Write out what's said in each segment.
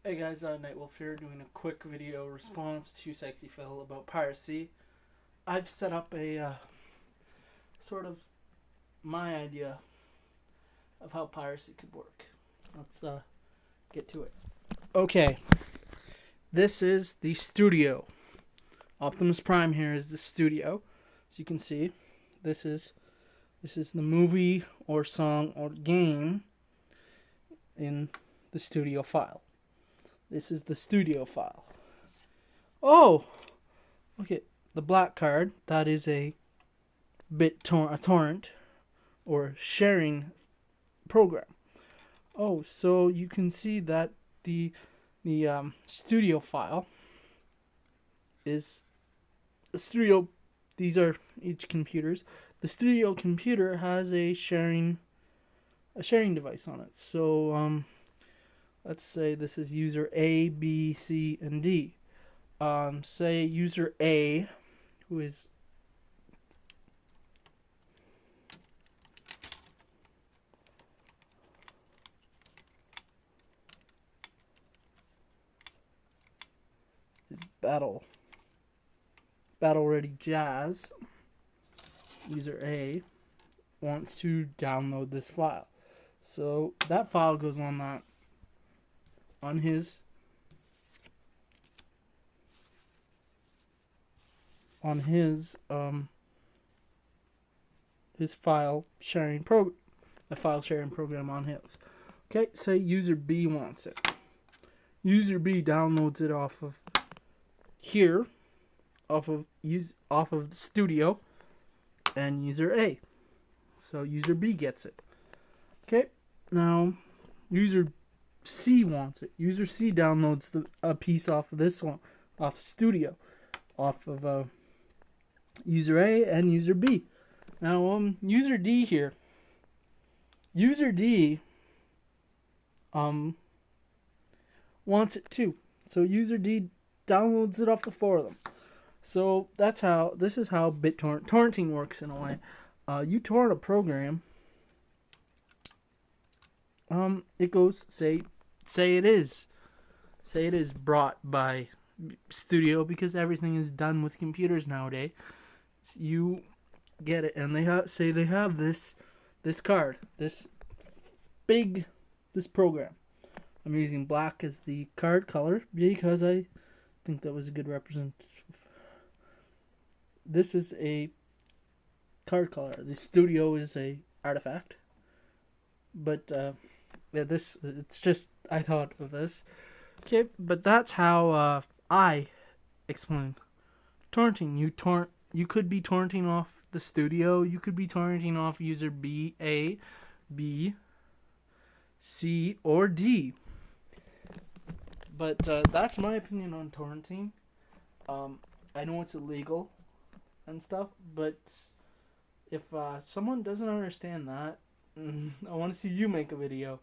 Hey guys, Nightwolf here doing a quick video response to Sexy Phil about piracy. I've set up a sort of my idea of how piracy could work. Let's get to it. Okay, this is the studio. Optimus Prime here is the studio. As you can see, this is the movie or song or game in the studio file. This is the studio file. Oh, okay, the black card, that is a a torrent or sharing program. Oh, so you can see that the studio file is the studio. These are each computers. The studio computer has a sharing device on it. So let's say this is user A, B, C, and D. Say user A, who is battle ready jazz. User A wants to download this file. So that file goes on his his file sharing program, the file sharing program on his. Okay, say user B wants it. User B downloads it off of here, off of the studio, and user A. So user B gets it. Okay, now user C wants it. User C downloads a piece off of this one, off studio, off of user A and user B. Now user D here. User D wants it too. So user D downloads it off the four of them. So this is how torrenting works in a way. You torrent a program. It goes say it is brought by studio, because everything is done with computers nowadays. You get it, and they have this card, this program. I'm using black as the card color because I think that was a good representation. This is a card color. The studio is a artifact, but yeah, it's just I thought of this. Okay, but that's how I explain torrenting. You could be torrenting off the studio. You could be torrenting off user B, A, B, C, or D. But that's my opinion on torrenting. I know it's illegal and stuff, but if someone doesn't understand that, I want to see you make a video.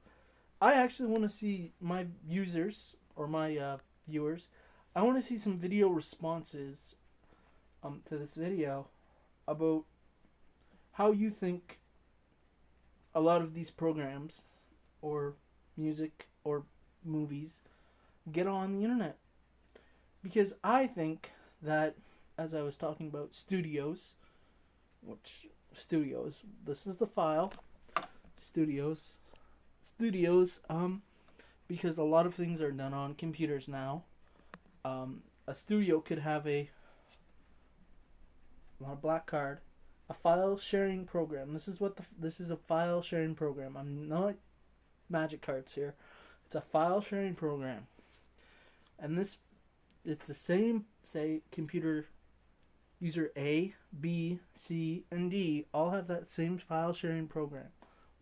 I actually want to see my users or my viewers. I want to see some video responses to this video about how you think a lot of these programs or music or movies get on the internet. Because I think that, as I was talking about studios, this is the file, studios, because a lot of things are done on computers now. A studio could have a black card, a file sharing program. This is a file sharing program. I'm not magic cards here. It's a file sharing program, and it's the same. Say computer user A, B, C, and D all have that same file sharing program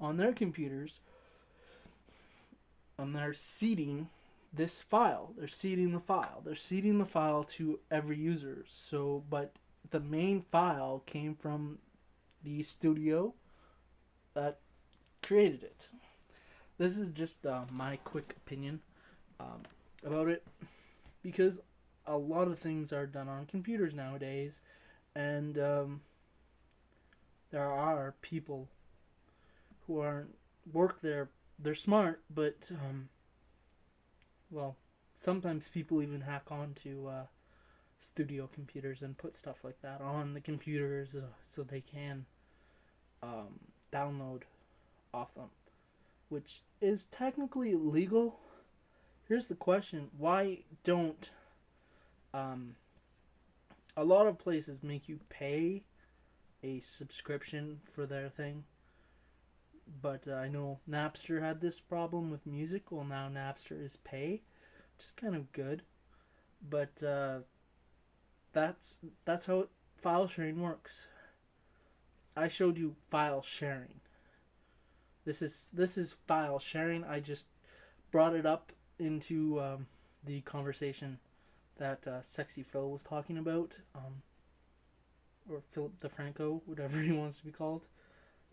on their computers, and they're seeding this file. They're seeding the file. They're seeding the file to every user. So, but the main file came from the studio that created it. This is just my quick opinion about it, because a lot of things are done on computers nowadays, and there are people who aren't work there. They're smart, but well, sometimes people even hack onto studio computers and put stuff like that on the computers so they can download off them, which is technically illegal. Here's the question: why don't a lot of places make you pay a subscription for their thing? But I know Napster had this problem with music. Well, now Napster is pay, which is kind of good. But that's how file sharing works. I showed you file sharing. This is file sharing. I just brought it up into the conversation that Sexy Phil was talking about, or Philip DeFranco, whatever he wants to be called.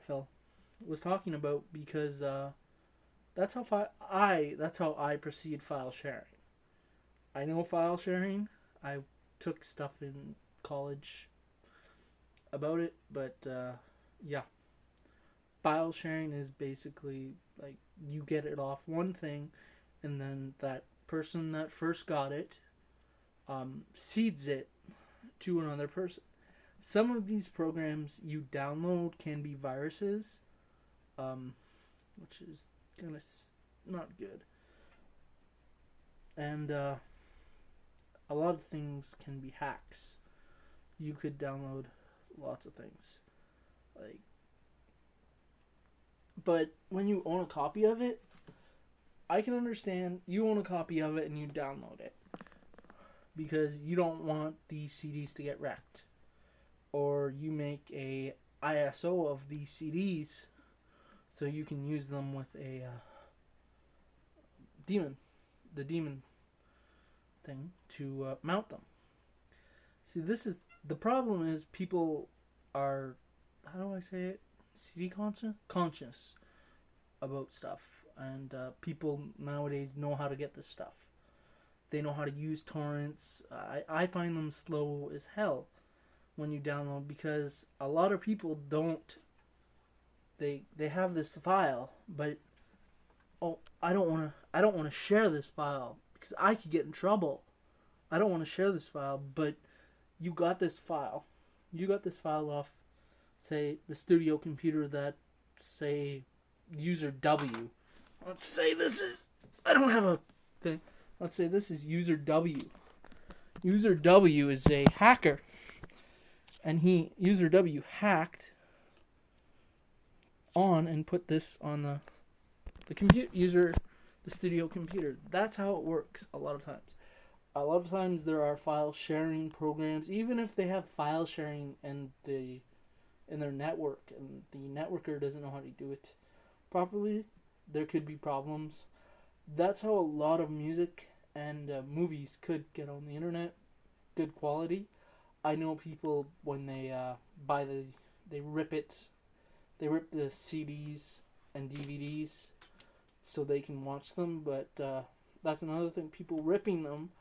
Phil was talking about, because that's how I perceive file sharing. I know file sharing. I took stuff in college about it, but yeah, file sharing is basically like you get it off one thing, and then that person that first got it seeds it to another person. Some of these programs you download can be viruses, which is kind of not good. And a lot of things can be hacks. You could download lots of things, like, but when you own a copy of it, I can understand you own a copy of it and you download it because you don't want these CDs to get wrecked, or you make a ISO of these CDs so you can use them with a the daemon thing to mount them. See, this is the problem: is people are, how do I say it, CD conscious about stuff, and people nowadays know how to get this stuff. They know how to use torrents. I find them slow as hell when you download, because a lot of people don't. They have this file, but I don't want to share this file because I could get in trouble. I don't want to share this file, but you got this file. You got this file off, say, the studio computer that, say, user W. Let's say this is, I don't have a thing. Let's say this is user W. User W is a hacker, and user W hacked on and put this on the studio computer. That's how it works a lot of times. A lot of times there are file sharing programs, even if they have file sharing in their network and the networker doesn't know how to do it properly, there could be problems. That's how a lot of music and movies could get on the internet, good quality. I know people, when they they rip the CDs and DVDs so they can watch them, but that's another thing. People ripping them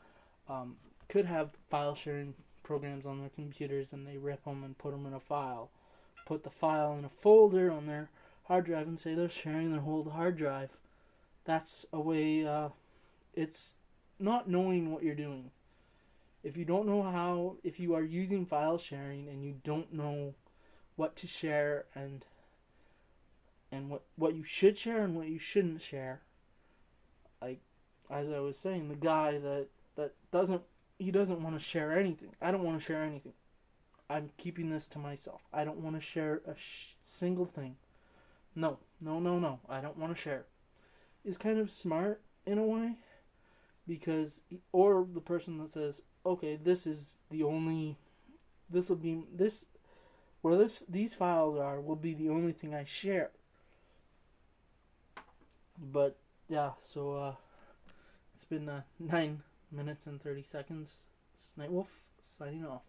could have file sharing programs on their computers, and they rip them and put them in a file. Put the file in a folder on their hard drive and say they're sharing their whole hard drive. That's a way, it's not knowing what you're doing. If you don't know how, if you are using file sharing and you don't know what to share and what you should share and what you shouldn't share, like, as I was saying, the guy that doesn't want to share anything. I don't want to share anything. I'm keeping this to myself. I don't want to share a single thing. No. I don't want to share. Is kind of smart in a way, because, or the person that says, okay, this is the only, this will be, this, where these files are will be the only thing I share. But yeah, so it's been 9 minutes and 30 seconds. It's Nightwolf signing off.